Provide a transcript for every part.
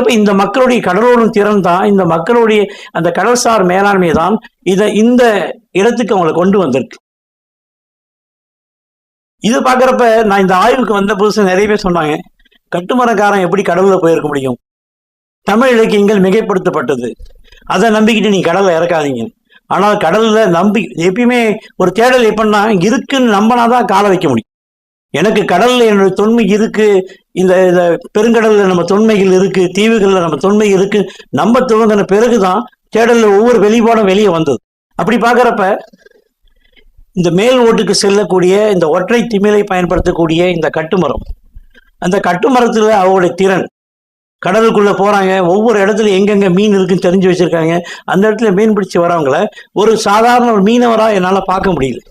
பார்க்குறப்ப இந்த மக்களுடைய கடலோடும் திறன் தான், இந்த மக்களுடைய அந்த கடல்சார் மேலாண்மை தான் இந்த இடத்துக்கு அவங்களை கொண்டு வந்திருக்கு. இது பார்க்குறப்ப நான் இந்த ஆய்வுக்கு வந்த புதுசு நிறைய பேர் சொன்னாங்க, கட்டுமரக்காரன் எப்படி கடல்ல போயிருக்க முடியும், தமிழ் இலக்கியங்கள் மிகைப்படுத்தப்பட்டது, அதை நம்பிக்கிட்டு நீ கடல்ல இறக்காதீங்க. ஆனால் கடல்ல எப்பயுமே ஒரு தேடல் எப்படின்னா இருக்குன்னு நம்பினாதான் காலை வைக்க முடியும். எனக்கு கடல்ல என்னோட தொன்மை இருக்கு, இந்த பெருங்கடல்ல நம்ம தொன்மைகள் இருக்கு, தீவுகள்ல நம்ம தொன்மை இருக்கு நம்ம துவங்கின பிறகுதான் தேடல்ல ஒவ்வொரு வெளிப்பாடும் வெளியே வந்தது. அப்படி பார்க்குறப்ப இந்த மேல் ஓட்டுக்கு செல்லக்கூடிய இந்த ஒற்றை திமிலை பயன்படுத்தக்கூடிய இந்த கட்டுமரம், அந்த கட்டுமரத்துல அவருடைய திறன், கடலுக்குள்ள போறாங்க, ஒவ்வொரு இடத்துல எங்கெங்க மீன் இருக்குன்னு தெரிஞ்சு வச்சிருக்காங்க. அந்த இடத்துல மீன் பிடிச்சி வரவங்கள ஒரு சாதாரண ஒரு மீனவரா என்னால பார்க்க முடியல.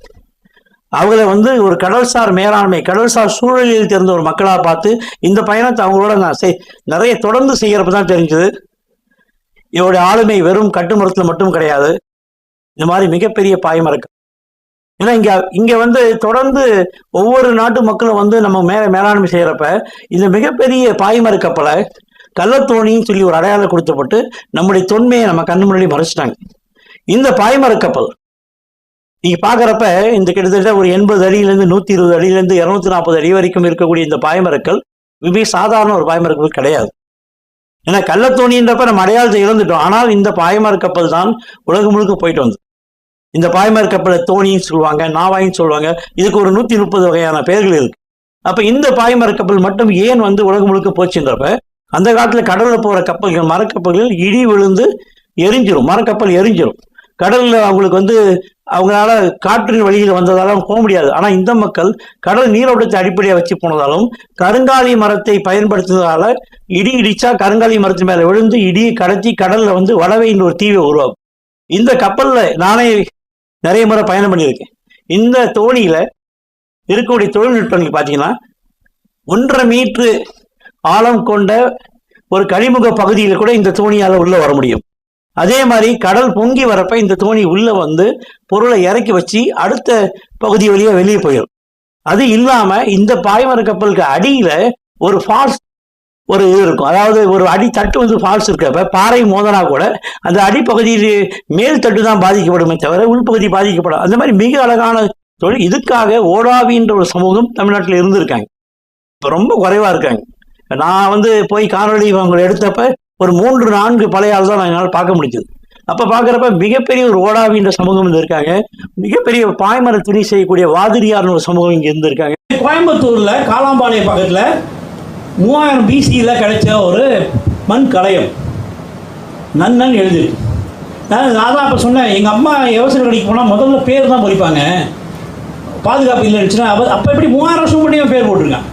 அவங்கள ஒரு கடல்சார் மேலாண்மை, கடல்சார் சூழலில் தெரிந்த ஒரு மக்களாக பார்த்து இந்த பயணத்தை அவங்களோட நான் நிறைய தொடர்ந்து செய்யறப்ப தான் தெரிஞ்சது, இவருடைய ஆளுமை வெறும் கட்டுமரத்துல மட்டும் கிடையாது, இந்த மாதிரி மிகப்பெரிய பாய்மரக்கம். ஏன்னா இங்க தொடர்ந்து ஒவ்வொரு நாட்டு மக்களும் நம்ம மேலாண்மை செய்யறப்ப இந்த மிகப்பெரிய பாய்மர கப்பலை கள்ளத்தோணின்னு சொல்லி ஒரு அடையாளம் கொடுத்தப்பட்டு நம்முடைய தொன்மையை நம்ம கண்ணு முன்னாடி மறைச்சிட்டாங்க. இந்த பாய்மர கப்பல் நீங்க பாக்குறப்ப இந்த கிட்டத்தட்ட ஒரு 80 அடியிலிருந்து 120 அடியிலிருந்து 240 அடி வரைக்கும் இருக்கக்கூடிய இந்த பாய்மரக்கல் மிக சாதாரண ஒரு பாய்மரக்கல் கிடையாது. ஏன்னா கள்ளத்தோணின்றப்ப நம்ம அடையாளத்தை இழந்துட்டோம். ஆனால் இந்த பாய்மர கப்பல் தான் உலகம் முழுக்க போயிட்டு வந்து. இந்த பாய்மர கப்பலை தோணின்னு சொல்லுவாங்க, நாவாயின்னு சொல்லுவாங்க, இதுக்கு ஒரு 130 வகையான பெயர்கள் இருக்கு. அப்ப இந்த பாய்மர கப்பல் மட்டும் ஏன் உலகம் முழுக்க போச்சுன்றப்ப, அந்த காலத்துல கடல்ல போற கப்பல்கள், மரக்கப்பல்கள் இடி விழுந்து எரிஞ்சிரும், மரக்கப்பல் எரிஞ்சிரும். கடல்ல அவங்களுக்கு அவங்களால காற்றின் வழியில் வந்ததாலும் போக முடியாது. ஆனா இந்த மக்கள் கடல் நீரோட்டத்தை அடிப்படையாக வச்சு போனதாலும் கருங்காலி மரத்தை பயன்படுத்துவதால இடி இடிச்சா கருங்காலி மரத்து மேல விழுந்து இடியை கடத்தி கடல்ல வடவைன்ற ஒரு தீவை உருவாகும். இந்த கப்பல்ல நானே நிறைய முறை பயணம் பண்ணியிருக்கேன். இந்த தோணியில இருக்கக்கூடிய தொழில்நுட்பங்கள் பார்த்தீங்கன்னா 1.5 மீட்டர் ஆழம் கொண்ட ஒரு கழிமுக பகுதியில் கூட இந்த தோணியால உள்ள வர முடியும். அதே மாதிரி கடல் பொங்கி வரப்ப இந்த தோணி உள்ள பொருளை இறக்கி வச்சு அடுத்த பகுதி வழியா வெளியே போயிடும். அது இல்லாம இந்த பாய்மர கப்பலுக்கு அடியில ஒரு ஃபால்ஸ் ஒரு இது இருக்கும். அதாவது ஒரு அடி தட்டு ஃபால்ஸ் இருக்கப்ப பாறை மோதனா கூட அந்த அடிப்பகுதியில் மேல் தட்டு தான் பாதிக்கப்படுமே தவிர உள்பகுதி பாதிக்கப்படும். அந்த மாதிரி மிக அழகான தொழில். இதுக்காக ஓடாவின்ற ஒரு சமூகம் தமிழ்நாட்டில் இருந்திருக்காங்க, இப்ப ரொம்ப குறைவா இருக்காங்க. நான் போய் காணொலி அவங்களை எடுத்தப்ப ஒரு 3-4 பழைய ஆள் தான் என்னால் பார்க்க முடிஞ்சது. அப்ப பாக்குறப்ப மிகப்பெரிய ஒரு ஓடாவின்ற சமூகம் இருக்காங்க, மிகப்பெரிய பாய்மர துணி செய்யக்கூடிய வாதிரியார்னு ஒரு சமூகம் இங்க இருந்திருக்காங்க. கோயம்புத்தூர்ல காலாம்பாளையம் பக்கத்துல 3000 BC கிடைச்ச ஒரு மண் கலையம் நன்னன் எழுதிருக்கு. நான் தான் அப்போ சொன்னேன், எங்கள் அம்மா யோசனை கடைக்கு போனால் முதல்ல பேர் தான் பொறிப்பாங்க, பாதுகாப்பு இல்லை இருந்துச்சுன்னா. அப்போ எப்படி 3000 வருஷம் முன்னாடியே பேர் போட்டிருக்கான்.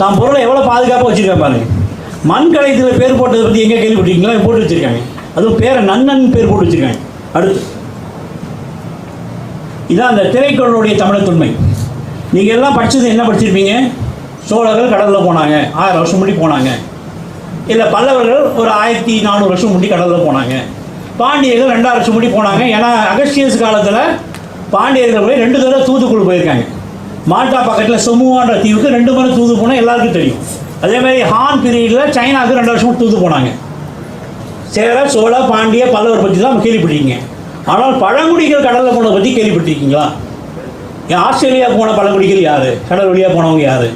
தான் பொருளை எவ்வளோ பாதுகாப்பாக வச்சுருக்கேன் பாருங்க. மண் கலையத்தில் பேர் போட்டதை பற்றி எங்கே கேள்விப்பட்டீங்களா? போட்டு வச்சுருக்காங்க. அதுவும் பேரை நன்னன் பேர் போட்டு வச்சுருக்காங்க. அடுத்து இதான் அந்த திரைக்கடலுடைய தமிழ் தொன்மை. நீங்கள் எல்லாம் படித்தது என்ன படிச்சிருப்பீங்க? சோழர்கள் கடலில் போனாங்க, 1000 வருஷம் முன்னாடி போனாங்க. இல்லை பல்லவர்கள் ஒரு 1400 வருஷம் முன்னாடி கடலில் போனாங்க. பாண்டியர்கள் 2000 வருஷம் முன்னாடி போனாங்க. ஏன்னா அகஸ்டியஸ் காலத்தில் பாண்டியர்கள் போய் 2 தடவை தூதுக்குழு போயிருக்காங்க. மால்டா பக்கத்தில் சொமுவான்ற தீவுக்கு 2 முறை தூது போனால் எல்லாருக்கும் தெரியும். அதேமாதிரி ஹான் பீரியடில் சைனாவுக்கு 2 வருஷம் தூது போனாங்க. சேர, சோழ, பாண்டிய, பல்லவர் பற்றி தான் கேள்விப்பட்டிருக்கீங்க. ஆனால் பழங்குடிகள் கடலில் போனதை பற்றி கேள்விப்பட்டிருக்கீங்களா? ஆஸ்திரேலியா போன பழங்குடிகள் யார்? கடல் வழியாக போனவங்க யார்?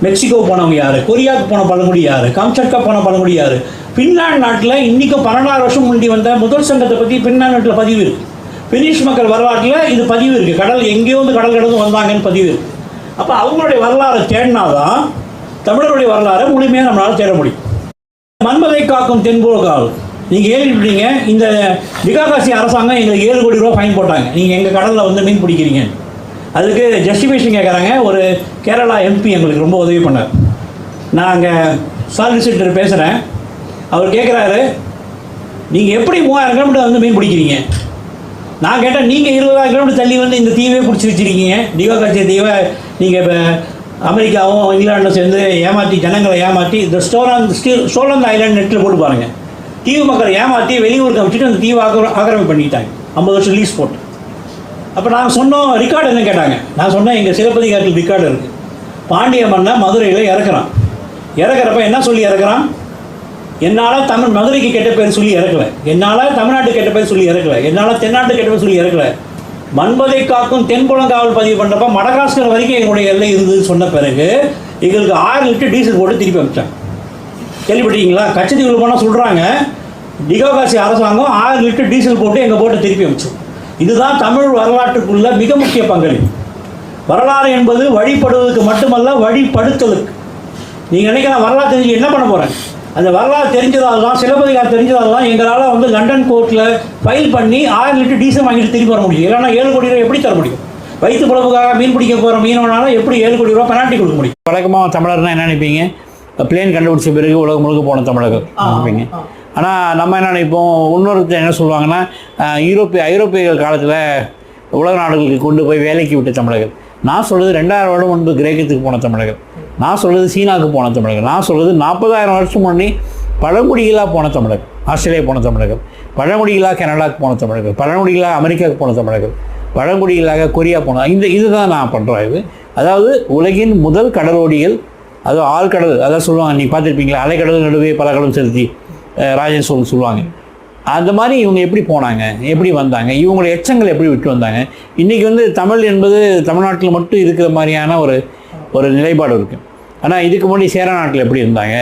மெக்சிகோ போனவங்க யார்? கொரியாவுக்கு போன பழங்குடி யார்? காம்சட்கா போன பழங்குடி யார்? பின்லாந்து நாட்டில் இன்றைக்கும் 16 வருஷம் முன்னாடி வந்த முதல் சங்கத்தை பற்றி பின்லாந்து நாட்டில் பதிவு இருக்குது. பினிஷ் மக்கள் வரலாற்றில் இது பதிவு இருக்குது. கடல் எங்கேயோ கடல் கடந்து வந்தாங்கன்னு பதிவு இருக்குது. அப்போ அவங்களுடைய வரலாறை தேடினாதான் தமிழர்களுடைய வரலாறை முழுமையாக நம்மளால் தேட முடியும். மன்மதை காக்கும் தென்போகால் நீங்கள் ஏறிவிட்டீங்க. இந்த விகாகாசி அரசாங்கம் எங்களுக்கு 7 கோடி ரூபா ஃபைன் போட்டாங்க, நீங்கள் எங்கள் கடலில் மீன் பிடிக்கிறீங்க. அதுக்கு ஜஸ்டிஃபிகேஷன் கேட்குறாங்க. ஒரு கேரளா எம்பி எங்களுக்கு ரொம்ப உதவி பண்ணார். நான் அங்கே சாலிசிட்டர் பேசுகிறேன். அவர் கேட்குறாரு, நீங்கள் எப்படி 3000 கிலோமீட்டர் மீன் பிடிக்கிறீங்க? நான் கேட்டேன், நீங்கள் 20,000 கிலோமீட்டர் தள்ளி இந்த தீவே பிடிச்சி வச்சுருக்கீங்க. டிகாகாசி தீவை நீங்கள் இப்போ அமெரிக்காவும் இங்கிலாண்டும் சேர்ந்து ஏமாற்றி ஜனங்களை ஏமாற்றி இந்த ஸ்டோலன் ஐலாண்ட் நெட்டில் போட்டு பாருங்கள். தீவு மக்களை ஏமாற்றி வெளியூருக்கு வச்சுட்டு அந்த தீவை ஆக்கிரமிப்பு பண்ணிட்டாங்க 50 வருஷம் லீஸ் போட்டு. அப்போ நாங்கள் சொன்னோம், ரெக்கார்டு என்ன கேட்டாங்க. நான் சொன்னேன், எங்கள் சிலப்பதிகாரத்தில் ரெக்கார்டு இருக்குது. பாண்டிய மன்னர் மதுரையில் இறக்குறான். இறக்குறப்ப என்ன சொல்லி இறக்குறான்? என்னால் தமிழ் மதுரைக்கு கெட்ட பேர் சொல்லி இறக்கல, என்னால் தமிழ்நாட்டு கெட்ட பேர் சொல்லி இறக்கல, என்னால் தென்னாட்டு கெட்ட பேர் சொல்லி இறக்கல. மண்பதை காக்கும் தென்புலங்காவல் பதிவு பண்ணுறப்ப மடகாஸ்கர் வரைக்கும் எங்களுடைய எல்லை இருந்ததுன்னு சொன்ன பிறகு எங்களுக்கு 6 லிட்டர் டீசல் போட்டு திருப்பி அனுப்பிச்சாங்க. கேள்விப்பட்டீங்களா? கச்சத்தீவுக்கு போனால் சொல்கிறாங்க, டிகோகாசி அரசாங்கம் 6 லிட்டர் டீசல் போட்டு எங்கள் போட்டை திருப்பி அனுப்பிச்சோம். இதுதான் தமிழ் வரலாற்றுக்குள்ள மிக முக்கிய பங்களிப்பு. வரலாறு என்பது வழிபடுவதற்கு மட்டுமல்ல, வழிபடுத்தலுக்கு. நீங்கள் நினைக்கலாம் வரலாறு தெரிஞ்சு என்ன பண்ண போகிறேன்? அந்த வரலாறு தெரிஞ்சதால் தான், சிலப்பதிகாரம் தெரிஞ்சதால் தான் எங்களால் வந்து லண்டன் கோர்ட்டில் ஃபைல் பண்ணி 6 லிட்டர் டீசல் வாங்கிட்டு திருப்பி வர முடியும். இல்லைன்னா 7 கோடி ரூபா எப்படி தர முடியும்? வயிற்று பிழப்புக்காக மீன் பிடிக்க போகிற மீனவனால எப்படி 7 கோடி ரூபா பெனால்ட்டி கொடுக்க முடியும்? வழக்கமாக தமிழர்னா என்ன நினைப்பீங்க? பிளேன் கண்டுபிடிச்ச பிறகு உலகம் முழுக்க போன தமிழர்கள் நினைப்பீங்க. ஆனால் நம்ம என்ன நினைப்போம், இன்னொருத்தர் என்ன சொல்லுவாங்கன்னா, ஐரோப்பியர்கள் காலத்தில் உலக நாடுகளுக்கு கொண்டு போய் வேலைக்கு விட்ட தமிழர்கள். நான் சொல்கிறது 2000 வருடம் முன்பு கிரேக்கத்துக்கு போன தமிழர்கள். நான் சொல்கிறது சீனாவுக்கு போன தமிழர்கள். நான் சொல்கிறது 40,000 வருஷம் முன்னே பழங்குடிகளாக போன தமிழர்கள், ஆஸ்திரேலியா போன தமிழர்கள், பழங்குடிகளாக கனடாவுக்கு போன தமிழர்கள், பழங்குடிகளாக அமெரிக்காவுக்கு போன தமிழர்கள், பழங்குடிகளாக கொரியா போன இதுதான் நான் பண்ணுறேன். இது அதாவது உலகின் முதல் கடலோடிகள், அதுவும் ஆழ்கடல், அதான் சொல்லுவாங்க, நீ பார்த்துருப்பீங்களா, அலைக்கடல் நடுவே பல கடல் செலுத்தி ராஜன் சொல்லுவாங்க. அந்த மாதிரி இவங்க எப்படி போனாங்க, எப்படி வந்தாங்க, இவங்களுடைய எச்சங்கள் எப்படி விட்டு வந்தாங்க. இன்றைக்கி வந்து தமிழ் என்பது தமிழ்நாட்டில் மட்டும் இருக்கிற மாதிரியான ஒரு நிலைப்பாடு இருக்குது. ஆனால் இதுக்கு முன்னாடி சேர நாட்டில் எப்படி இருந்தாங்க,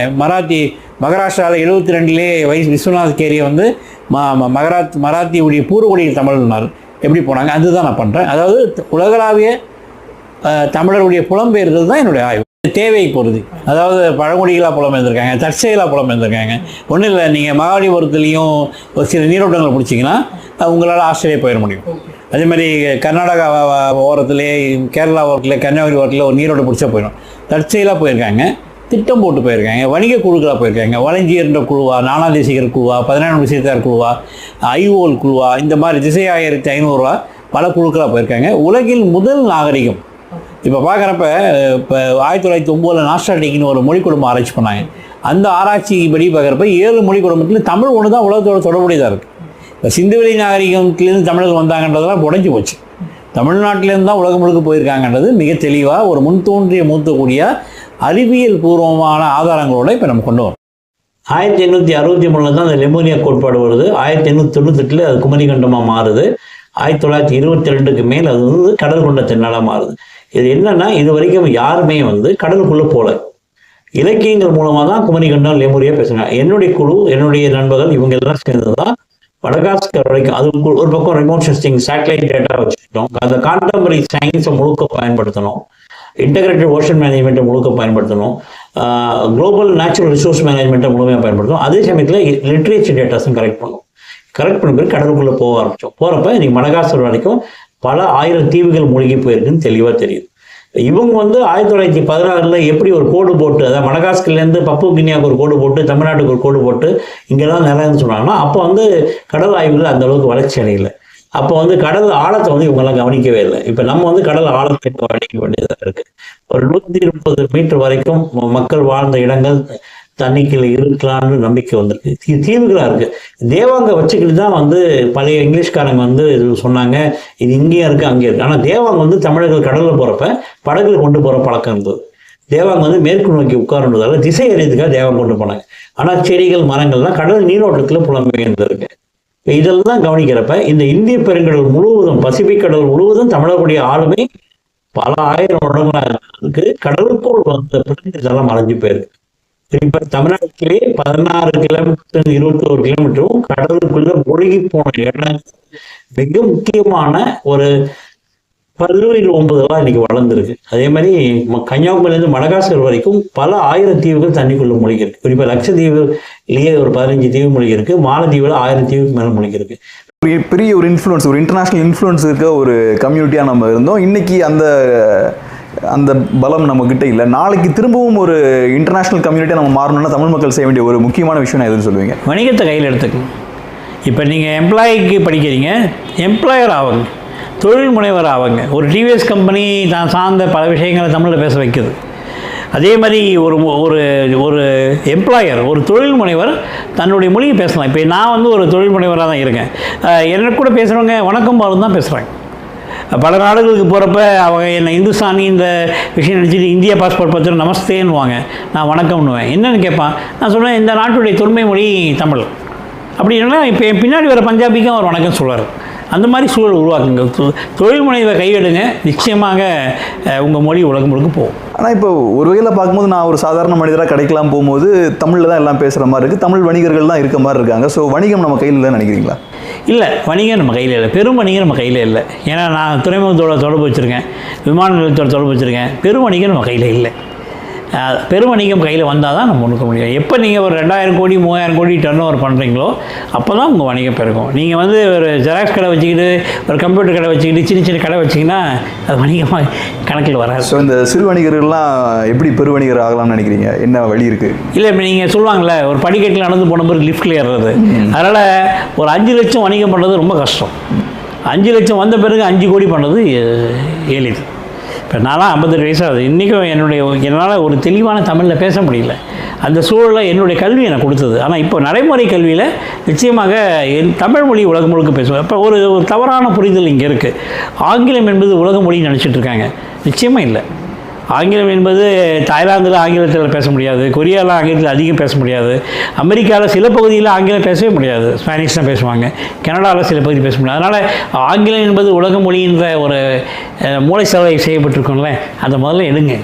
மகாராஷ்டிராவில் 72லே விஸ்வநாத் கேரியை வந்து மராத்தியுடைய பூர்வகுடியில் தமிழ்னார், எப்படி போனாங்க, அதுதான் நான் பண்ணுறேன். அதாவது உலகளாவிய தமிழருடைய புலம்பெயர்தல் தான் என்னுடைய ஆய்வு. தேவையை பொறுத்து, அதாவது பழங்குடிகளாக புலம்பெயர்ந்திருக்காங்க, தற்செயலாக புலம்பெயர்ந்திருக்காங்க. ஒன்றும் இல்லை, நீங்கள் மகாபலிபுரத்துலேயும் ஒரு சில நீரோட்டங்களை பிடிச்சிங்கன்னா உங்களால் ஆஸ்திரேலியா போயிட முடியும். அதே மாதிரி கர்நாடகா ஓரத்துலேயே, கேரளா ஓரத்தில், கன்னியாகுமரி ஓரத்தில் ஒரு நீரோட்டம் பிடிச்சா போயிடும். தற்செயலாக போயிருக்காங்க, திட்டம் போட்டு போயிருக்காங்க, வணிக குழுக்களாக போயிருக்காங்க. வளஞ்சியர்ன்ற குழுவா, நானாதேசிகர் குழுவா, 17 விஷயத்தார் குழுவா, ஐஓல் குழுவா, இந்த மாதிரி திசை 1500 பல குழுக்களாக போயிருக்காங்க. உலகில் முதல் நாகரிகம் இப்போ பார்க்குறப்ப, இப்போ 1909 நாஸ்டாட்டிக்னு ஒரு மொழி குடும்பம் ஆராய்ச்சி பண்ணாங்க. அந்த ஆராய்ச்சிப்படி பார்க்குறப்ப 7 மொழி குடும்பத்தில் தமிழ் ஒன்று தான் உலகத்தோட தொடர்புடையதாக இருக்குது. இப்போ சிந்துவெளி நாகரிகத்திலேருந்து தமிழர்கள் வந்தாங்கன்றதெல்லாம் உடைஞ்சு போச்சு. தமிழ்நாட்டிலேருந்து தான் உலகம் முழுக்க போயிருக்காங்கன்றது மிக தெளிவாக ஒரு முன்தோன்றிய மூத்தக்கூடிய அறிவியல் பூர்வமான ஆதாரங்களோடு இப்போ நம்ம கொண்டு வரோம். 1863 தான் அந்த லெமோனியா கோட்பாடு வருது. 1898 அது குமரிக்கண்டமாக மாறுது. 1922க்கு மேல் அது வந்து கடல் கொண்ட தென்னாலாக மாறுது. இது என்னன்னா, இது வரைக்கும் யாருமே வந்து கடலுக்குள்ளே போகல. இலக்கியங்கள் மூலமாக தான் குமரிக்கண்டம் லெமூரியா பேசுகிறாங்க. என்னுடைய குழு, என்னுடைய நண்பர்கள், இவங்க எல்லாம் சேர்ந்து தான் மடகாஸ்கர் வரைக்கும், அது ஒரு பக்கம் ரிமோட் சென்சிங் சேட்டலைட் டேட்டா வச்சுக்கிட்டோம். அந்த கான்டெம்பரரி சயின்ஸை முழுக்க பயன்படுத்தணும், இன்டகிரேட்டட் ஓஷன் மேனேஜ்மெண்ட்டை முழுக்க பயன்படுத்தணும், குளோபல் நேச்சுரல் ரிசோர்ஸ் மேனேஜ்மெண்ட்டை முழுமையாக பயன்படுத்தணும். அதே சமயத்தில் லிட்ரேச்சர் டேட்டாஸும் கரெக்ட் பண்ண பிறகு கடலுக்குள்ளே போக ஆரம்பித்தோம். போகிறப்ப இன்னைக்கு மடகாஸ்கர் வரைக்கும் பல 1000 தீவுகள் மூழ்கி போயிருக்குன்னு தெளிவாக தெரியுது. இவங்க வந்து 1916 எப்படி ஒரு கோடு போட்டு, அதாவது மடகாஸ்கர்லேருந்து பப்பு கினியாவுக்கு ஒரு கோடு போட்டு, தமிழ்நாட்டுக்கு ஒரு கோடு போட்டு இங்கெல்லாம் நிலம்னு சொன்னாங்கன்னா, அப்போ வந்து கடல் ஆய்வுகள் அந்த அளவுக்கு வளர்ச்சி அடையலை. அப்போ வந்து கடல் ஆழத்தை வந்து இவங்கெல்லாம் கவனிக்கவே இல்லை. இப்போ நம்ம வந்து கடல் ஆழத்தை கவனிக்க வேண்டியதாக இருக்குது. ஒரு 130 மீட்டர் வரைக்கும் மக்கள் வாழ்ந்த இடங்கள் தண்ணிக்குள்ள இருக்கலாம்னு நம்பிக்கை வந்திருக்கு. தீவுகளாக இருக்குது. தேவாங்க வச்சுக்கிட்டு தான் வந்து பழைய இங்கிலீஷ்காரங்க வந்து இது சொன்னாங்க, இது இங்கேயும் இருக்குது அங்கேயும் இருக்குது. ஆனால் தேவாங்க வந்து தமிழர்கள் கடலில் போகிறப்ப படகுல கொண்டு போகிற பழக்கம் இருந்தது. தேவாங்க வந்து மேற்கு நோக்கி உட்கார்ந்ததால திசை அறியதுக்காக தேவாங்க கொண்டு போனாங்க. ஆனால் செடிகள் மரங்கள்லாம் கடல் நீரோட்டத்தில் புலம்பெயர்ந்திருக்கு. இதெல்லாம் கவனிக்கிறப்ப இந்த இந்திய பெருங்கடல் முழுவதும், பசிபிக் கடல் முழுவதும் தமிழர்களுடைய ஆளுமை பல 1000 வருடங்களாக இருக்கு. கடலுக்குள் வந்த பிறகு இதெல்லாம் மறைஞ்சு போயிருக்கு. இப்ப தமிழ்நாட்டிலே 16 கிலோமீட்டர் 21 கிலோமீட்டரும் கடலுக்குள்ள மூழ்கி போன இடம் மிக முக்கியமான ஒரு 19 இன்னைக்கு வளர்ந்துருக்கு. அதே மாதிரி கன்னியாகுமரியிலிருந்து மடகாஸ்கர் வரைக்கும் பல 1000 தீவுகள் தண்ணிக்குள்ள மூழ்கி இருக்கு. குறிப்பா லட்சத்தீவுலயே ஒரு 15 தீவு மூழ்கி இருக்கு. மாலத்தீவுல 1000 தீவுக்கு மேல மூழ்கி இருக்கு. பெரிய ஒரு இன்ஃப்ளூயன்ஸ், ஒரு இன்டர்நேஷனல் இன்ஃப்ளூயன்ஸ் இருக்க ஒரு கம்யூனிட்டியா நம்ம இருந்தோம். இன்னைக்கு அந்த பலம் நம்ம கிட்ட இல்லை. நாளைக்கு திரும்பவும் ஒரு இன்டர்நேஷனல் கம்யூனிட்டியாக நம்ம மாறணும்னா தமிழ் மக்கள் செய்ய வேண்டிய ஒரு முக்கியமான விஷயம் எதுன்னு சொல்லுவீங்க? வணிகத்தை கையில் எடுத்துக்கணும். இப்போ நீங்கள் எம்ப்ளாய்க்கு படிக்கிறீங்க, எம்ப்ளாயர் ஆகுங்க, தொழில் முனைவர் ஆகுங்க. ஒரு டிவிஎஸ் கம்பெனி தான் சார்ந்த பல விஷயங்களை தமிழில் பேச வைக்குது. அதே மாதிரி ஒரு எம்ப்ளாயர், ஒரு தொழில் முனைவர் தன்னுடைய மொழியை பேசலாம். இப்போ நான் வந்து ஒரு தொழில் முனைவராக தான் இருக்கேன். எனக்கு கூட பேசுகிறவங்க வணக்கம் பாலும் தான் பேசுகிறாங்க. பல நாடுகளுக்கு போகிறப்ப அவங்க என்னை இந்துஸ்தானின்ற விஷயம் நினச்சிட்டு இந்தியா பாஸ்போர்ட் பார்த்துட்டு நமஸ்தேன்னுவாங்க, நான் வணக்கம்னுவேன். என்னென்னு கேட்பான். நான் சொல்லுவேன் இந்த நாட்டுடைய தொன்மை மொழி தமிழ். அப்படின்னா இப்போ என் பின்னாடி வர பஞ்சாபிக்கும் அவர் வணக்கம் சொல்வார். அந்த மாதிரி சூழல் உருவாக்குங்க. தொழில் முனைவை கையெடுங்க, நிச்சயமாக உங்கள் மொழி உலகம் முழுக்க போகும். ஆனால் இப்போ ஒரு வகையில் பார்க்கும்போது நான் ஒரு சாதாரண மனிதராக கடைக்கெல்லாம் போகும்போது தமிழில் தான் எல்லாம் பேசுகிற மாதிரி இருக்குது, தமிழ் வணிகர்கள் தான் இருக்க மாதிரி இருக்காங்க. ஸோ வணிகம் நம்ம கையில் இல்லைன்னு நினைக்கிறீங்களா? இல்லை, வணிகம் நம்ம கையில் இல்லை, பெரும் வணிகம் நம்ம கையில் இல்லை. ஏன்னா நான் துறைமுகத்தோட தொடர்பு வச்சுருக்கேன், விமான நிலையத்தோட தொடர்பு வச்சுருக்கேன். பெரும் வணிகம் நம்ம கையில் இல்லை. பெரும் வணிகம் கையில் வந்தால் தான் நம்ம முன்னுக்க முடியும். எப்போ நீங்கள் ஒரு 2000 கோடி 3000 கோடி டர்ன் ஓவர் பண்ணுறீங்களோ அப்போ தான் உங்கள் வணிகம் பெருகும். நீங்கள் வந்து ஒரு ஜெராக்ஸ் கடை வச்சுக்கிட்டு, ஒரு கம்ப்யூட்டர் கடை வச்சுக்கிட்டு, சின்ன சின்ன கடை வச்சிங்கன்னா அது வணிகமாக கணக்கில் வராது. ஸோ இந்த சிறு வணிகர்கள்லாம் எப்படி பெரு வணிகர் ஆகலாம்னு நினைக்கிறீங்க? என்ன வழி இருக்குது? இல்லை, இப்போ நீங்கள் சொல்லுவாங்கள்ல, ஒரு படிக்கட்டில் நடந்து போன பிறகு லிஃப்ட்டில் ஏறுறது. அதனால் ஒரு 5 லட்சம் வணிகம் பண்ணுறது ரொம்ப கஷ்டம். 5 லட்சம் வந்த பிறகு 5 கோடி பண்ணுறது எளிது. இப்போ நான்லாம் 58 வயசாகுது. இன்றைக்கும் என்னால் ஒரு தெளிவான தமிழில் பேச முடியல. அந்த சூழலில் என்னுடைய கல்வி எனக்கு கொடுத்தது. ஆனால் இப்போ நடைமுறை கல்வியில் நிச்சயமாக தமிழ் மொழி உலகம் முழுக்க பேசுவேன். இப்போ ஒரு தவறான புரிதல் இங்கே இருக்குது. ஆங்கிலம் என்பது உலக மொழின்னு நினச்சிட்டு இருக்காங்க. நிச்சயமாக இல்லை. ஆங்கிலம் என்பது தாய்லாந்தில் ஆங்கிலத்தில் பேச முடியாது, கொரியாவில் ஆங்கிலத்தில் அதிகம் பேச முடியாது, அமெரிக்காவில் சில பகுதியில் ஆங்கிலம் பேசவே முடியாது, ஸ்பானிஷ் தான் பேசுவாங்க, கனடாவில் சில பகுதி பேச முடியாது. அதனால் ஆங்கிலம் என்பது உலக மொழின்ற ஒரு மூளை செலவை செய்யப்பட்டிருக்கோம்ல, அதை முதல்ல எடுங்க.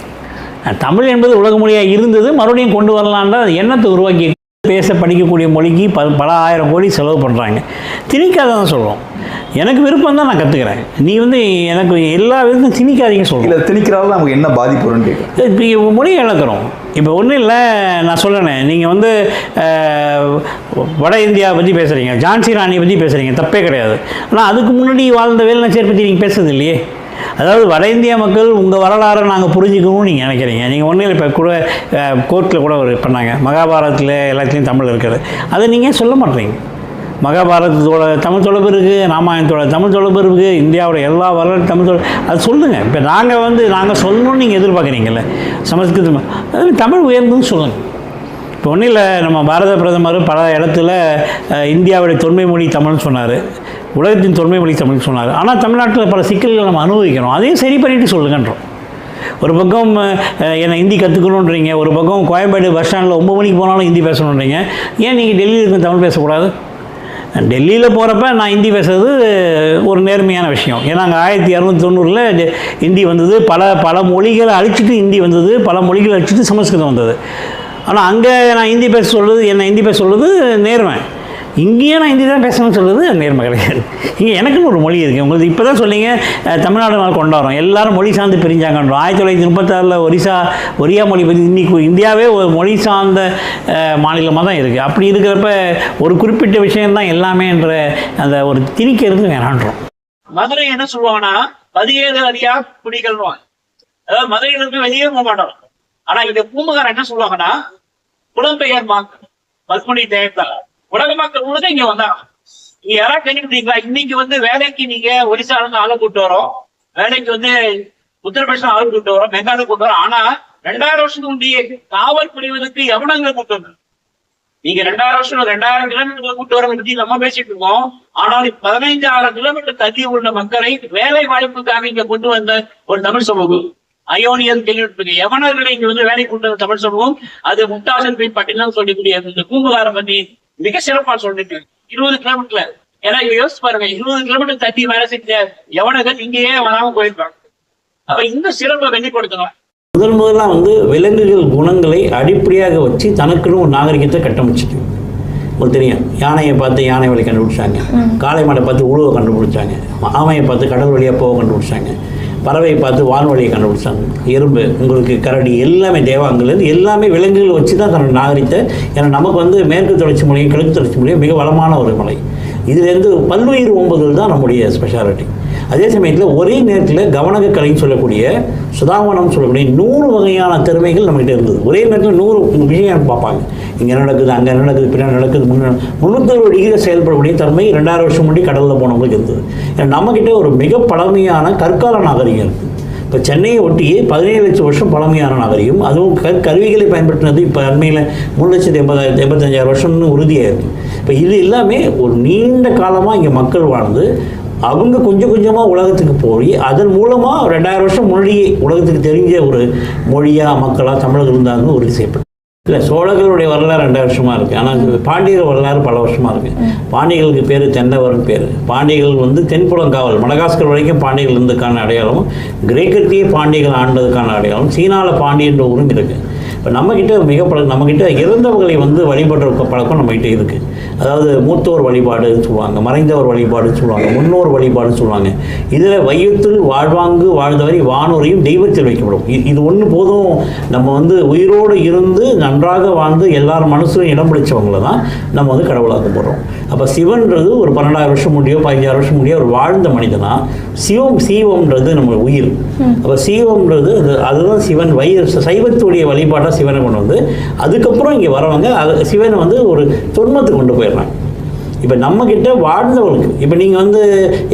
தமிழ் என்பது உலக மொழியாக இருந்தது, மறுபடியும் கொண்டு வரலான்ற எண்ணத்தை உருவாக்கி பேச படிக்கக்கூடிய மொழிக்கு பல ஆயிரம் கோடி செலவு பண்ணுறாங்க. திணிக்காதான் சொல்கிறோம். எனக்கு விருப்பம் தான் நான் கற்றுக்கிறேன். நீ வந்து எனக்கு எல்லா விதத்தையும் திணிக்காதீங்க சொல்கிறேன். இல்லை, திணிக்கிறாலும் நமக்கு என்ன பாதிப்புன்னு கேட்குறேன். இப்போ மொழியை இழக்கிறோம். இப்போ ஒன்றும் இல்லை, நான் சொல்கிறேன், நீங்கள் வந்து வட இந்தியாவை பற்றி பேசுகிறீங்க, ஜான்சி ராணியை பற்றி பேசுகிறீங்க, தப்பே கிடையாது. ஆனால் அதுக்கு முன்னாடி வாழ்ந்த வேலுநாச்சியார் பற்றி நீங்கள் பேசுறது இல்லையே. அதாவது வட இந்திய மக்கள் உங்கள் வரலாறை நாங்கள் புரிஞ்சுக்கணும்னு நீங்கள் நினைக்கிறீங்க. நீங்கள் ஒன்றும் இல்லை, இப்போ கூட கோர்ட்டில் கூட ஒரு பண்ணாங்க, மகாபாரதத்தில் எல்லாத்துலேயும் தமிழ் இருக்குது, அதை நீங்கள் சொல்ல மாட்டீங்க. மகாபாரதத்தோட தமிழ் தொடர்பு இருக்குது, ராமாயணத்தோட தமிழ் தொடர்பு இருக்குது, இந்தியாவோட எல்லா வரலாறு தமிழ் தொடர்பு, அது சொல்லுங்கள். இப்போ நாங்கள் சொல்லணும்னு நீங்கள் எதிர்பார்க்குறீங்கல்ல, சமஸ்கிருதம் அது தமிழ் உயர்ந்துன்னு சொல்லுங்கள். இப்போ ஒன்றும் இல்லை, நம்ம பாரத பிரதமர் பல இடத்துல இந்தியாவுடைய தொன்மை மொழி தமிழ்னு சொன்னார், உலகத்தின் தொன்மை மொழி தமிழ்னு சொன்னார். ஆனால் தமிழ்நாட்டில் பல சிக்கல்களை நம்ம அனுபவிக்கிறோம், அதையும் சரி பண்ணிட்டு சொல்லுங்கன்றோம். ஒரு பக்கம் என்னை ஹிந்தி கற்றுக்கணுன்றீங்க, ஒரு பக்கம் கோயம்பேடு பஸ் ஸ்டாண்டில் 9 மணிக்கு போனாலும் ஹிந்தி பேசணுன்றீங்க. ஏன் நீங்கள் டெல்லியில் இருக்க தமிழ் பேசக்கூடாது? டெல்லியில் போகிறப்ப நான் ஹிந்தி பேசுறது ஒரு நேர்மையான விஷயம். ஏன்னா அங்கே 1290 ஹிந்தி வந்தது, பல மொழிகளை அழிச்சிட்டு ஹிந்தி வந்தது, பல மொழிகளை அழிச்சிட்டு சமஸ்கிருதம் வந்தது. ஆனால் அங்கே நான் ஹிந்தி பேச சொல்கிறது, என்னை ஹிந்தி பேச சொல்கிறது நேர்மை. இங்கேயே நான் ஹிந்தி தான் பேசணும்னு சொல்கிறது நேர்மை கிடையாது. இங்கே எனக்குன்னு ஒரு மொழி இருக்குது. உங்களுக்கு இப்போ தான் சொன்னீங்க தமிழ்நாடு நாள் கொண்டாடுறோம், எல்லாரும் மொழி சார்ந்து பிரிஞ்சாங்கன்றோம். 1936 ஒரியா மொழி பற்றி இன்றைக்கி இந்தியாவே ஒரு மொழி சார்ந்த மாநிலமாக தான் இருக்குது. அப்படி இருக்கிறப்ப ஒரு குறிப்பிட்ட விஷயம்தான் எல்லாமே என்ற அந்த ஒரு திணிக்கிறது வேணான்றோம். மதுரை என்ன சொல்லுவாங்கன்னா 17 அறியா குடிகள்வாங்க. அதாவது மதுரையிலிருந்து வெளியே போக மாட்டோம். ஆனா இந்த பூம்புகார் என்ன சொல்லுவாங்கன்னா புலம்பெயர் மக்கள் பத்மணி தேர்தல் உலக மக்கள் முழுக்க இங்க வந்தாங்க. நீங்க யாராவது கேள்விப்பட்டீங்களா? இன்னைக்கு வந்து வேலைக்கு நீங்க ஒரிசால இருந்து ஆளை கூட்டு வரோம், வேலைக்கு வந்து உத்தரப்பிரதேசம் ஆளு கூட்டு வரோம், பெங்கால கூட்டு வரோம். ஆனா 2000 வருஷத்துக்கு முந்தைய காவல் புரிவதற்கு எவனங்களை கூட்டு வந்து நீங்க 2000 வருஷம் 2000 கிலோமீட்டர் கூட்டு வர பற்றி நம்ம பேசிட்டு இருக்கோம். ஆனால் 15,000 கிலோமீட்டர் தள்ளி உள்ள மக்களை வேலை வாய்ப்புக்காக இங்க கொண்டு வந்த ஒரு தமிழ் சமூகம் அயோனியர் கேள்விப்பட்டிருக்கு. எவனர்களை இங்க வந்து வேலை கொண்டு வந்த தமிழ் சமூகம் அது முட்டாசன் போய் பட்டினம் சொல்லக்கூடிய இந்த பூம்புகாரை பத்தி மிக சிறப்பா சொல்லிட்டு 20 கிலோமீட்டர்ல. ஏன்னா யோசிச்சு பாருங்க, 20 கிலோமீட்டர் தட்டி வேலை செஞ்ச எவனர்கள் இங்கேயே வராம போயிருப்பாங்க. அப்ப இந்த சிறப்பை வெளிப்படுத்தணும். முதலாம் வந்து விலங்குகள் குணங்களை அடிப்படையாக வச்சு தனக்குன்னு ஒரு நாகரிகத்தை கட்டமைச்சிட்டு உங்களுக்கு தெரியும். யானையை பார்த்து யானை வழி கண்டுபிடிச்சாங்க, காளை மாடை பார்த்து உழுவை கண்டுபிடிச்சாங்க, ஆமையை பார்த்து கடல் வழியாக போக கண்டுபிடிச்சாங்க, பறவையை பார்த்து வான்வழியை கண்டுபிடிச்சாங்க, எறும்பு உங்களுக்கு கரடி எல்லாமே தேவாங்கலேருந்து எல்லாமே விலங்குகள் வச்சு தான் தன்னோட நாகரிகத்தை. ஏன்னா நமக்கு வந்து மேற்கு தொடர்ச்சி மலையும் கிழக்கு தொடர்ச்சி மலையும் மிக வளமான ஒரு மலை. இதுலேருந்து பல்லுயிர் ஓம்புதல் தான் நம்முடைய ஸ்பெஷாலிட்டி. அதே சமயத்தில் ஒரே நேரத்தில் கவனக கலைன்னு சொல்லக்கூடிய சுதாவனம் சொல்லக்கூடிய 100 வகையான திறமைகள் நம்மகிட்ட இருந்தது. ஒரே நேரத்தில் 100 விஷயம் பார்ப்பாங்க. இங்கே நடக்குது, அங்கே நடக்குது, பின்னாடி நடக்குது, 360 டிகிரி செயல்படக்கூடிய திறமை 2000 வருஷம் முன்னாடி கடலில் போனவங்களுக்கு இருந்தது. ஏன்னா நம்மக்கிட்ட ஒரு மிக பழமையான கற்கால நாகரிகம் இருக்குது. இப்போ சென்னையை ஒட்டியே 17 லட்சம் வருஷம் பழமையான நாகரிகம், அதுவும் கருவிகளை பயன்படுத்தினது இப்போ அண்மையில் 3,85,000 வருஷம்னு உறுதியாக இருக்குது. இப்போ இது எல்லாமே ஒரு நீண்ட காலமாக இங்கே மக்கள் வாழ்ந்து அவங்க கொஞ்சம் கொஞ்சமாக உலகத்துக்கு போய் அதன் மூலமாக 2000 வருஷம் முன்னாடி உலகத்துக்கு தெரிஞ்ச ஒரு மொழியாக மக்களாக தமிழர்கள் இருந்தாங்க உறுதி செய்யப்படும். இல்லை, சோழர்களுடைய வரலாறு 2000 வருஷமாக இருக்குது. ஆனால் பாண்டியர் வரலாறு பல வருஷமாக இருக்குது. பாண்டியர்களுக்கு பேர் தென்னவர்னு பேர். பாண்டியர்கள் வந்து தென்புலங்காவல் மடகாஸ்கர் வரைக்கும் பாண்டியர்கள் இருந்ததுக்கான அடையாளம், கிரேக்கத்தையே பாண்டியர்கள் ஆண்டதுக்கான அடையாளம், சீனாவில் பாண்டியன்ற ஊரும் இருக்குது. இப்போ நம்மக்கிட்ட நம்மக்கிட்ட இறந்தவர்களை வந்து வழிபடுற பழக்கம் நம்மகிட்ட இருக்குது. அதாவது மூத்தோர் வழிபாடுன்னு சொல்லுவாங்க, மறைந்தவர் வழிபாடுன்னு சொல்லுவாங்க, முன்னோர் வழிபாடுன்னு சொல்லுவாங்க. இதில் வையத்தில் வாழ்வாங்கு வாழ்ந்தவரை வானோரையும் தெய்வத்தில் வைக்கப்படும். இது ஒன்று போதும். நம்ம வந்து உயிரோடு இருந்து நன்றாக வாழ்ந்து எல்லார் மனசும் இடம் பிடிச்சவங்கள தான் நம்ம வந்து கடவுளாக கும்பிட்றோம். அப்போ சிவன்றது ஒரு 12,000 வருஷம் முடியோ 15,000 வருஷம் முடியோ ஒரு வாழ்ந்த மனிதனா, சீவம்ன்றது நம்ம உயிர். அப்போ சீவம்ன்றது அதுதான் சிவன். சைவத்துடைய வழிபாடாக சிவனை கொண்டு வந்து அதுக்கப்புறம் இங்கே வரவங்க சிவனை வந்து ஒரு தொன்மத்துக்கு கொண்டு போயிடுறாங்க. இப்போ நம்மக்கிட்ட வாழ்ந்தவர்களுக்கு, இப்போ நீங்கள் வந்து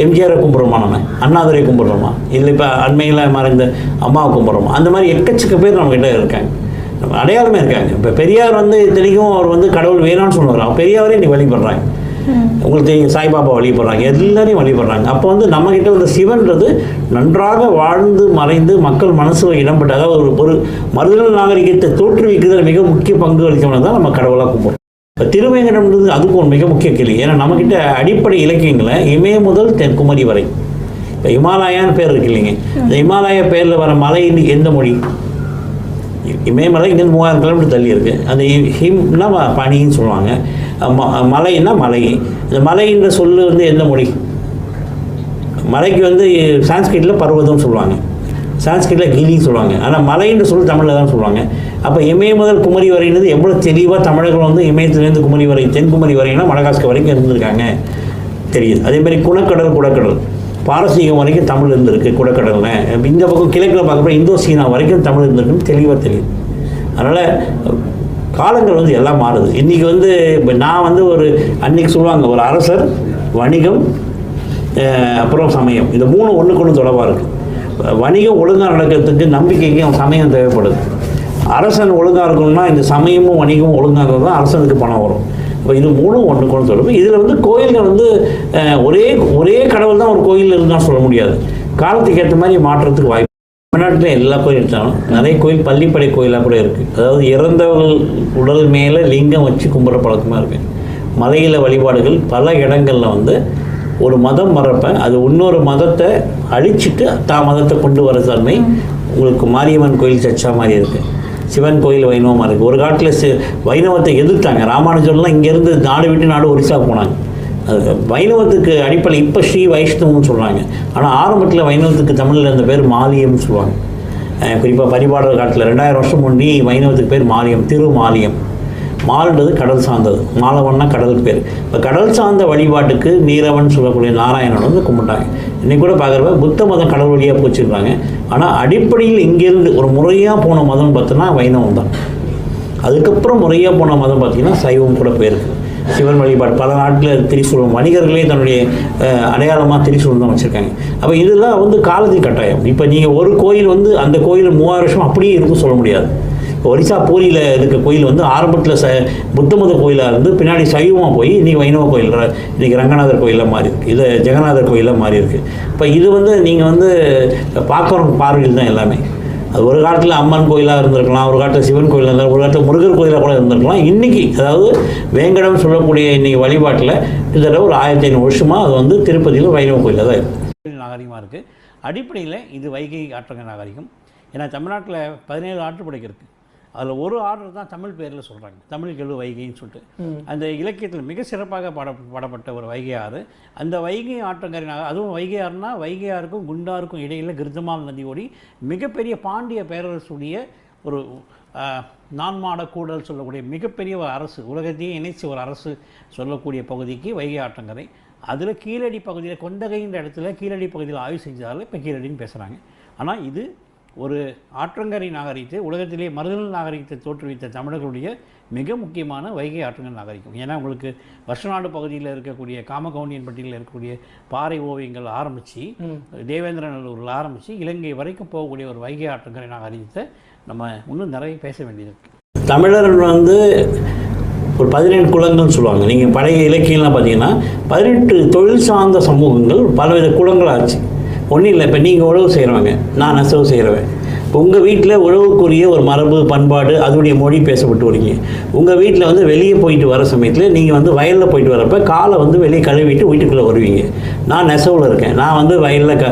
எம்ஜிஆரை கும்பிட்றோமா, நம்ம அண்ணாதுரை கும்பிட்றோமா, இல்லை இப்போ அண்மையில் மறைந்த அம்மாவை கும்பிட்றோமா, அந்த மாதிரி எக்கச்சக்க பேர் நம்மக்கிட்ட இருக்காங்க, அடையாளமே இருக்காங்க. இப்போ பெரியார் வந்து இத்தனைக்கும் அவர் வந்து கடவுள் வேணான்னு சொல்லுவார், பெரியாரே இன்னைக்கு வழிபடுறாங்க. உங்களுக்கு தெரியும், சாய்பாபா வழிபடுறாங்க, எல்லாரையும் வழிபடுறாங்க. அப்போ வந்து நம்மக்கிட்ட வந்து சிவன்றது நன்றாக வாழ்ந்து மறைந்து மக்கள் மனசில் இடம்பெற்ற, அதாவது ஒரு மருதல் நாகரிகத்தை தோற்றுவிக்கிறதுல மிக முக்கிய பங்கு அளித்தவனை தான் நம்ம கடவுளாக கும்பிட்றோம். இப்போ திருவேங்கடம்ன்றது அதுக்கும் ஒரு மிக முக்கிய கேள்வி. ஏன்னா நம்மக்கிட்ட அடிப்படை இலக்கியங்களை இமய முதல் தென்குமரி வரை, இப்போ இமாலயான்னு பேர் இருக்கு இல்லைங்க, இந்த இமாலயா பேரில் வர மலை எந்த மொழி? இமயமலை இங்கேருந்து 3000 கிலோமீட்டர் தள்ளி இருக்குது. அந்த ஹிம்னா பனின்னு சொல்லுவாங்க, மலைன்னா மலை. இந்த மலைன்ற சொல்லு வந்து எந்த மொழி? மலைக்கு வந்து சான்ஸ்கிரிட்டில் பர்வதம்னு சொல்லுவாங்க, சான்ஸ்கிரிட்டில் கிலின்னு சொல்லுவாங்க. ஆனால் மலைன்ற சொல் தமிழில் தான் சொல்லுவாங்க. அப்போ இமய முதல் குமரி வரைன்றது எவ்வளோ தெளிவாக தமிழர்கள் வந்து இமயத்துலேருந்து குமரி வரை, தென்குமரி வரைன்னா மடகாஸ்கர் வரைக்கும் இருந்திருக்காங்க தெரியுது. அதேமாதிரி குடக்கடல் பாரசீகம் வரைக்கும் தமிழ் இருந்திருக்கு, குடக்கடலில். இந்த பக்கம் கிழக்கில் பார்க்குறப்ப இந்தோ சீனா வரைக்கும் தமிழ் இருந்திருக்குன்னு தெளிவாக தெரியுது. அதனால் காலங்கள் வந்து எல்லாம் மாறுது. இன்றைக்கி வந்து இப்போ நான் வந்து அன்றைக்கி சொல்லுவாங்க, ஒரு அரசர், வணிகம், அப்புறம் சமயம், இந்த 3 ஒன்றுக்கு ஒன்று தொடர்பாக இருக்குது. வணிகம் ஒழுங்காக நடக்கிறதுக்கு நம்பிக்கைக்கு சமயம் தேவைப்படுது. அரசன் ஒழுங்காக இருக்கணும்னா இந்த சமயமும் வணிகமும் ஒழுங்காக இருந்தால் தான் அரசனுக்கு பணம் வரும். இப்போ இது 3 ஒன்றுக்கு ஒன்று தொடர்பு. இதில் வந்து கோயில்கள் வந்து ஒரே கடவுள் தான் ஒரு கோயில் இருந்தால் சொல்ல முடியாது. காலத்துக்கு ஏற்ற மாதிரி மாற்றத்துக்கு வாய்ப்பு. தமிழ்நாட்டில் எல்லா கோயில் எடுத்தாலும் நிறைய கோயில் பள்ளிப்படை கோயிலாக கூட இருக்குது. அதாவது இறந்தவர்கள் உடல் மேலே லிங்கம் வச்சு கும்பிட்ற பழக்கமாக இருக்குது. மலையில் வழிபாடுகள் பல இடங்களில் வந்து ஒரு மதம் வர்றப்ப அது இன்னொரு மதத்தை அழிச்சிட்டு மதத்தை கொண்டு வர தன்மை உங்களுக்கு மாரியம்மன் கோயில் சர்ச்சா மாதிரி இருக்குது. சிவன் கோயில் வைணவமாக இருக்குது. ஒரு காலத்தில் வைணவத்தை எதிர்த்தாங்க. ராமானுஜர்லாம் இங்கேருந்து நாடு விட்டு நாடு ஒரிசா போனாங்க. அது வைணவத்துக்கு அடிப்படை. இப்போ ஸ்ரீ வைஷ்ணவம்னு சொல்கிறாங்க. ஆனால் ஆரம்பத்தில் வைணவத்துக்கு தமிழில் இருந்த பேர் மாலியம்னு சொல்லுவாங்க. குறிப்பாக பரிபாடல் காலத்தில் 2000 வருஷம் முன்னாடி வைணவத்துக்கு பேர் மாலியம், திருமாலியம். மால்ன்றது கடல் சார்ந்தது, மாலவன்னா கடல் பேர். இப்போ கடல் சார்ந்த வழிபாட்டுக்கு நீரவன் சொல்லக்கூடிய நாராயணன் வந்து கும்பிட்டாங்க. இன்றைக்கி கூட பார்க்குறப்ப புத்த மதம் கடல் வழியாக போச்சுருக்காங்க. ஆனால் அடிப்படையில் இங்கேருந்து ஒரு முறையாக போன மதம் பார்த்தோன்னா வைணவம் தான். அதுக்கப்புறம் முறையாக போன மதம் பார்த்திங்கன்னா சைவம் கூட போயிருக்கு. சிவன் வழிபாடு பல நாட்டில் திரிசூலம், வணிகர்களே தன்னுடைய அடையாளமாக திரிசூலம் தான் வச்சுருக்காங்க. அப்போ இதெல்லாம் வந்து காலத்தின் கட்டாயம். இப்போ நீங்கள் ஒரு கோயில் வந்து அந்த கோயில் 3000 வருஷம் அப்படியே இருக்கும் சொல்ல முடியாது. இப்போ ஒரிசா பூரியில் இருக்க கோயில் வந்து ஆரம்பத்தில் புத்த மத கோயிலாக இருந்து பின்னாடி சைவமாக போய் இன்றைக்கி வைணவ கோயில், இன்றைக்கி ரங்கநாதர் கோயிலாக மாறி இருக்குது, இல்லை ஜெகநாதர் கோயிலாக மாறி இருக்குது. இப்போ இது வந்து நீங்கள் வந்து பார்க்குற பார்வையில் தான் எல்லாமே. அது ஒரு காலத்தில் அம்மன் கோயிலாக இருந்திருக்கலாம், ஒரு காலத்தில் சிவன் கோயிலாக இருந்தால், ஒரு காலத்தில் முருகர் கோயிலாக கூட இருந்திருக்கலாம். இன்றைக்கி அதாவது வேங்கடம் சொல்லக்கூடிய இன்றைக்கி வழிபாட்டில் கிட்டத்தட்ட ஒரு 1500 வருஷமாக அது வந்து திருப்பதியில் வைணவ கோயிலாக தான் இருக்குது. நாகரிகமாக இருக்குது. அடிப்படையில் இது வைகை ஆற்றங்க நாகரிகம். ஏன்னா தமிழ்நாட்டில் 17 ஆற்றுப்படை இருக்குது. அதில் ஒரு ஆர்டர் தான் தமிழ் பேரில் சொல்கிறாங்க, தமிழ் கெழு வைகைன்னு சொல்லிட்டு. அந்த இலக்கியத்தில் மிக சிறப்பாக பாடப்பட்ட ஒரு வைகை ஆறு. அந்த வைகை ஆற்றங்கரை, அதுவும் வைகை ஆறுனா வைகை ஆறுக்கும் குண்டாருக்கும் இடையில் கிருத்தமால் நதி ஓடி மிகப்பெரிய பாண்டிய பேரரசுடைய ஒரு நான்மாட கூடல் சொல்லக்கூடிய மிகப்பெரிய ஒரு அரசு, உலகத்தையே இணைச்சி ஒரு அரசு சொல்லக்கூடிய பகுதிக்கு வைகை ஆற்றங்கரை. அதில் கீழடி பகுதியில் கொண்டகைன்ற இடத்துல கீழடி பகுதியில் ஆய்வு செஞ்சதால் இப்போ கீழடின்னு பேசுகிறாங்க. ஆனால் இது ஒரு ஆற்றங்கரை நாகரிகத்தை, உலகத்திலே மருதல் நாகரிகத்தை தோற்றுவித்த தமிழர்களுடைய மிக முக்கியமான வைகை ஆற்றங்கரை நாகரிகம். ஏன்னா உங்களுக்கு வருஷநாடு பகுதியில் இருக்கக்கூடிய காமகவுண்டியன் பட்டியலில் இருக்கக்கூடிய பாறை ஓவியங்கள் ஆரம்பித்து தேவேந்திரநல்லூரில் ஆரம்பித்து இலங்கை வரைக்கும் போகக்கூடிய ஒரு வைகை ஆற்றங்கரை நாகரிகத்தை நம்ம இன்னும் நிறைய பேச வேண்டியது இருக்குது. தமிழர்கள் வந்து ஒரு 17 குலங்கள்னு சொல்லுவாங்க. நீங்கள் பழைய இலக்கியம்லாம் பார்த்தீங்கன்னா 18 தொழில் சார்ந்த சமூகங்கள் பலவித குலங்களாச்சு. ஒன்றும் இல்லை, இப்போ நீங்கள் உழவு செய்கிறவங்க, நான் நெசவு செய்கிறவன். இப்போ உங்கள் வீட்டில் உழவுக்குரிய ஒரு மரபு பண்பாடு அதோடைய மொழி பேசப்பட்டு வரீங்க. உங்கள் வீட்டில் வந்து வெளியே போயிட்டு வர சமயத்தில் நீங்கள் வந்து வயலில் போயிட்டு வரப்போ காலை வந்து வெளியே கழுவிட்டு வீட்டுக்குள்ளே வருவீங்க. நான் நெசவில் இருக்கேன், நான் வந்து வயலில்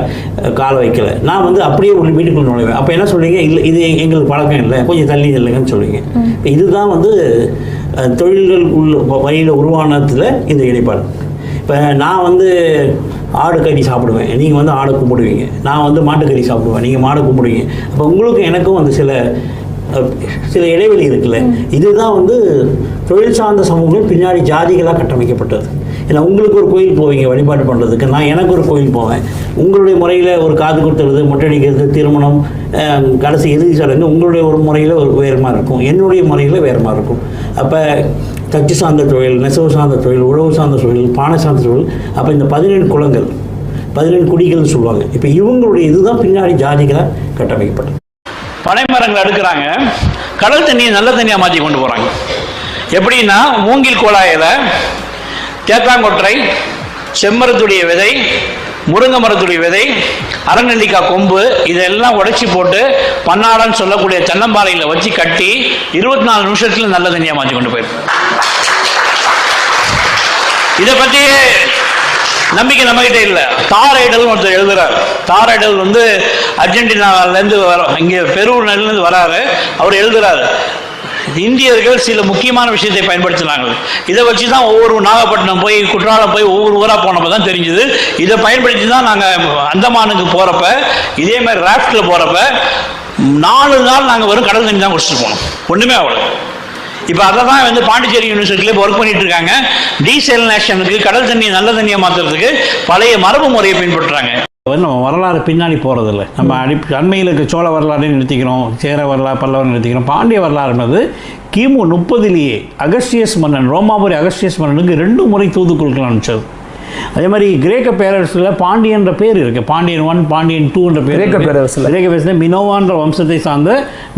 காலை வைக்கலை, நான் வந்து அப்படியே வீட்டுக்குள்ளே நுழைவேன். அப்போ என்ன சொல்லுவீங்க? இல்லை, இது எங்களுக்கு பழக்கம் இல்லை, கொஞ்சம் தள்ளி இல்லைங்கன்னு சொல்லுவீங்க. இப்போ இதுதான் வந்து தொழில்கள் வழியில் உருவானத்தில் இந்த இடைப்பாடு. இப்போ நான் வந்து ஆடு கறி சாப்பிடுவேன், நீங்கள் வந்து ஆடை கும்பிடுவீங்க. நான் வந்து மாட்டுக்கறி சாப்பிடுவேன், நீங்கள் மாடை கும்பிடுவீங்க. அப்போ உங்களுக்கும் எனக்கும் வந்து சில இடைவெளி இருக்குல்ல. இதுதான் வந்து தொழில் சார்ந்த சமூகங்கள் பின்னாடி ஜாதிகளாக கட்டமைக்கப்பட்டது. ஏன்னா உங்களுக்கு ஒரு கோயில் போவீங்க வழிபாடு பண்ணுறதுக்கு, நான் எனக்கு ஒரு கோயில் போவேன். உங்களுடைய முறையில் ஒரு காது குத்துறது, மொட்டடிக்கிறது, திருமணம், கடைசி இறுதி சடங்கு உங்களுடைய ஒரு முறையில் வேறு மாதிரி இருக்கும், என்னுடைய முறையில் வேறு மாதிரி இருக்கும். அப்போ தச்சு சார்ந்த தொழில், நெசவு சார்ந்த தொழில், உழவு சார்ந்த தொழில், பானை சார்ந்த தொழில், அப்போ இந்த 17 குலங்கள் 17 குடிகள்னு சொல்லுவாங்க. இப்போ இவங்களுடைய இதுதான் பின்னாடி ஜாதிகளாக கட்டமைக்கப்பட்டது. பனைமரங்கள் அடுக்கிறாங்க, கடல் தண்ணியை நல்ல தண்ணியாக மாற்றி கொண்டு போகிறாங்க. எப்படின்னா மூங்கில் குழாயில் தேத்தாங்கொற்றை, செம்மரத்துடைய விதை, முருங்கை மரத்துடைய விதை, அரநெல்லிக்காய் கொம்பு இதெல்லாம் உடைச்சி போட்டு பன்னாடன்னு சொல்லக்கூடிய தென்னம்பாறையில் வச்சு கட்டி 24 நிமிஷத்தில் நல்ல தண்ணியாக மாற்றி கொண்டு போயிருக்கு. இதை பற்றி நம்பிக்கை நம்மகிட்ட இல்லை. தாரைடல் ஒருத்தர் எழுதுறார். தாரைடல் வந்து அர்ஜென்டினாவிலேருந்து இங்கே பெருநெல்லேருந்து வராரு. அவர் எழுதுறாரு, இந்தியர்கள் சில முக்கியமான விஷயத்தை பயன்படுத்தினாங்க. இதை வச்சு தான் ஒவ்வொரு நாகப்பட்டினம் போய் குற்றாலம் போய் ஒவ்வொரு ஊராக போனப்போ தான் தெரிஞ்சுது. இதை பயன்படுத்தி தான் நாங்கள் அந்தமானுக்கு போகிறப்ப இதே மாதிரி ராஃப்டில் போகிறப்ப 4 நாள் நாங்கள் வெறும் கடல் தண்ணி தான் குடிச்சிட்டு போனோம், ஒன்றுமே அவ்வளோ. இப்போ அதை தான் வந்து பாண்டிச்சேரி யூனிவர்சிட்டியில் ஒர்க் பண்ணிட்டு இருக்காங்க. டீசெலினேஷனுக்கு கடல் தண்ணியை நல்ல தண்ணியை மாற்றுறதுக்கு பழைய மரபு முறையை பின்பற்றுறாங்க. நம்ம வரலாறு பின்னாடி போகிறதில்ல. நம்ம அண்மையில் இருக்க சோழ வரலாறு நிறுத்திக்கிறோம், சேர வரலாறு, பல்லவர் நிறுத்திக்கிறோம். பாண்டிய வரலாறுன்றது கிமு 30 அகஸ்டியஸ் மன்னன், ரோமாபுரி அகஸ்டியஸ் மன்னனுக்கு 2 முறை தூதுக்குழுக்கள் அனுப்பிச்சது. அதே மாதிரி கிரேக்க பேரரசில் பாண்டியன்ற பேர் இருக்குது. பாண்டியன் 1, பாண்டியன் 2 பேர் கிரேக்க பேரரசில் மினோவான்ற வம்சத்தை சார்ந்த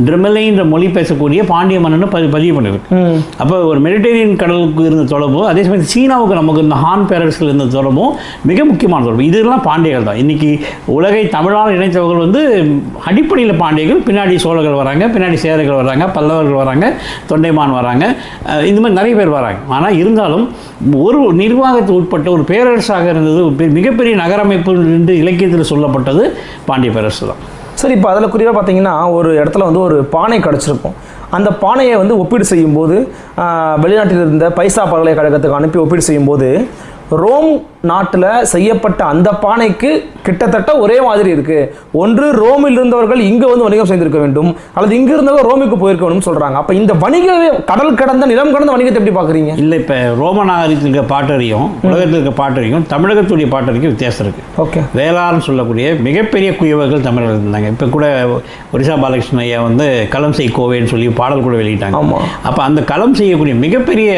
ட்ரிமலைன்ற மொழி பேசக்கூடிய பாண்டிய மன்னனை பதிவு பண்ணியிருக்கு. அப்போ ஒரு மெடிட்டரேனியன் கடலுக்கு இருந்த தொடர்பு, அதே சமயம் சீனாவுக்கு நமக்கு இந்த ஹான் பேரரசில் இருந்த தொடர்பும் மிக முக்கியமான தொடர்பு. இதெல்லாம் பாண்டியர்கள் தான். இன்றைக்கி உலகை தமிழால் இணைத்தவர்கள் வந்து அடிப்படையில் பாண்டியர்கள், பின்னாடி சோழர்கள் வராங்க, பின்னாடி சேரர்கள் வராங்க, பல்லவர்கள் வராங்க, தொண்டைமான் வராங்க, இந்த மாதிரி நிறைய பேர் வராங்க. ஆனால் இருந்தாலும் ஒரு நிர்வாகத்துக்கு உட்பட்ட ஒரு பேரரசாக இருந்தது, மிகப்பெரிய நகரமைப்பு என்று இலக்கியத்தில் சொல்லப்பட்டது பாண்டிய பேரரசு தான். சரி, இப்போ அதில் குறிப்பாக பார்த்தீங்கன்னா ஒரு இடத்துல வந்து ஒரு பானை கிடச்சிருக்கும். அந்த பானையை வந்து ஒப்பீடு செய்யும்போது வெளிநாட்டில் இருந்த பைசா பல்கலைக்கழகத்துக்கு அனுப்பி ஒப்பீடு செய்யும்போது ரோம் நாட்டில் செய்யப்பட்ட அந்த பானைக்கு கிட்டத்தட்ட ஒரே மாதிரி இருக்குது. ஒன்று ரோமில் இருந்தவர்கள் இங்கே வந்து வணிகம் செய்திருக்க வேண்டும், அல்லது இங்கே இருந்தவர்கள் ரோமுக்கு போயிருக்க வேண்டும் சொல்கிறாங்க. அப்போ இந்த வணிக கடல் கடந்த நிலம் கடந்த வணிகத்தை எப்படி பார்க்குறீங்க? இல்லை, இப்போ ரோம நாகரிகத்தில் இருக்க பாட்டறியும் உலகத்தில் இருக்க பாட்டறியும் தமிழகத்துடைய பாட்டறிக்கும் வித்தியாசம் இருக்குது. ஓகே, வேளாண்மை சொல்லக்கூடிய மிகப்பெரிய குயவர்கள் தமிழர்கள் இருந்தாங்க. இப்போ கூட ஒரிசா பாலகிருஷ்ண ஐயா வந்து களம் செய் கோவேன்னு சொல்லி பாடல் கூட வெளியிட்டாங்க. ஆமாம். அப்போ அந்த களம் செய்யக்கூடிய மிகப்பெரிய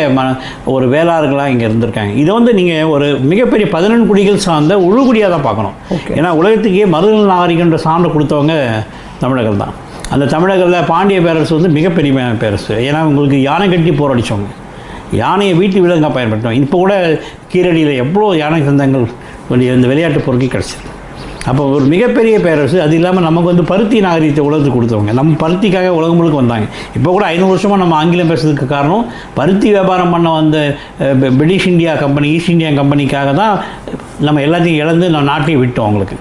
ஒரு வேளாளர்களாக இங்கே இருந்திருக்காங்க. இதை வந்து நீங்கள் ஒரு மிகப்பெரிய 11 குடிகள் சார்ந்த உழுகுடியாக தான் பார்க்கணும். ஏன்னா உலகத்துக்கே மருதல் நாகரிகன்ற சான்று கொடுத்தவங்க தமிழர்கள் தான். அந்த தமிழர்களில் பாண்டிய பேரரசு வந்து மிகப்பெரிய பேரரசு. ஏன்னா உங்களுக்கு யானை கட்டி போராடிச்சவங்க, யானையை வீட்டு விலங்காக பயன்படுத்துவோம். இப்போ கூட கீரடியில் எவ்வளோ யானை சொந்தங்கள் இந்த விளையாட்டு பொருட்கள் கிடச்சிது. அப்போ ஒரு மிகப்பெரிய பேரரசு. அது இல்லாமல் நமக்கு வந்து பருத்தி நாகரிகத்தை உலகத்துக்கு கொடுத்தவங்க. நம்ம பருத்திக்காக உலகம் முழுக்க வந்தாங்க. இப்போ கூட 500 வருஷமாக நம்ம ஆங்கிலம் பேசுறதுக்கு காரணம் பருத்தி வியாபாரம் பண்ண வந்த British India company, east India கம்பெனிக்காக தான் நம்ம எல்லாத்தையும் இழந்து நம்ம நாட்டையும் விட்டோம் அவங்களுக்கு.